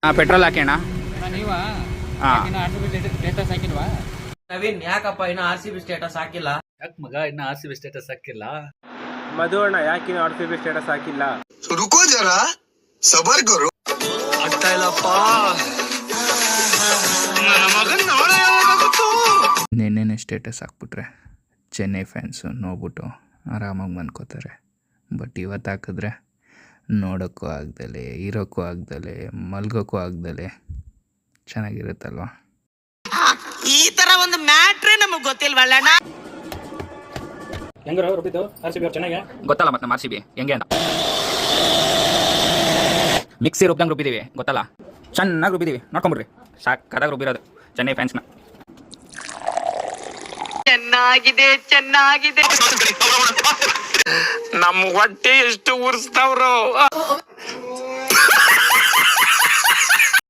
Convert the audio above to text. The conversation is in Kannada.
ಪೆಟ್ರೋಲ್ ಹಾಕೋಣ. ನೀವಾ ಸ್ಟೇಟಸ್ ಹಾಕಿಲ್ವಾ? ನವೀನ್ ಯಾಕಪ್ಪ ಇನ್ನು RCB ಸ್ಟೇಟಸ್ ಹಾಕಿಲ್ಲ? ಯಾಕೆ ಮಗ ಇನ್ನ RCB ಸ್ಟೇಟಸ್ ಹಾಕಿಲ್ಲ? ಮಧು ಅಣ್ಣ ಯಾಕೆ RCB ಸ್ಟೇಟಸ್ ಹಾಕಿಲ್ಲ? ರುಕೋ ಜರಾ ಸಬರ್ ಕರೋ. ಆಗ್ತಾ ಇಲ್ಲಪ್ಪ. ನೆನ್ನೆನೇ ಸ್ಟೇಟಸ್ ಹಾಕ್ಬಿಟ್ರೆ ಚೆನ್ನೈ ಫ್ಯಾನ್ಸು ನೋಡ್ಬಿಟ್ಟು ಆರಾಮಾಗಿ ಮನ್ಕೋತಾರೆ. ಬಟ್ ಇವತ್ತು ಹಾಕಿದ್ರೆ ನೋಡೋಕ್ಕೂ ಆಗ್ದಲೆ, ಇರೋಕ್ಕೂ ಆಗ್ದಲೆ, ಮಲ್ಗೋಕ್ಕೂ ಆಗ್ದಲೆ ಚೆನ್ನಾಗಿರುತ್ತಲ್ವ. ಈ ತರ ಒಂದು ಮ್ಯಾಟ್ರೇ ನಮಗ್ ಗೊತ್ತಿಲ್ವಲ್ಲಣ್ಣ. ಹೆಂಗಾರ ರುಬ್ಬಿದ್ದು RCB ಅವ್ರು ಚೆನ್ನಾಗಿ ಗೊತ್ತಲ್ಲ ಮತ್ತೆ ನಮ್ಮ RCB ಹೆಂಗೆ ಅಂತ. ಮಿಕ್ಸಿ ರುಬ್ದಂಗೆ ರುಬ್ಬಿದೀವಿ ಗೊತ್ತಲ್ಲ, ಚೆನ್ನಾಗಿ ರುಬ್ಬಿದೀವಿ. ನೋಡ್ಕೊಂಬಿಡ್ರಿ, ಸಾಕಾದಾಗ ರುಬ್ಬಿರೋದು ಚೆನ್ನೈ ಫ್ಯಾನ್ಸ್ನ. ಚೆನ್ನಾಗಿದೆ ಚೆನ್ನಾಗಿದೆ. ನಮ್ಮ ಹೊಟ್ಟೆ ಎಷ್ಟು ಉರ್ಸ್ತಾವ್ರೋ.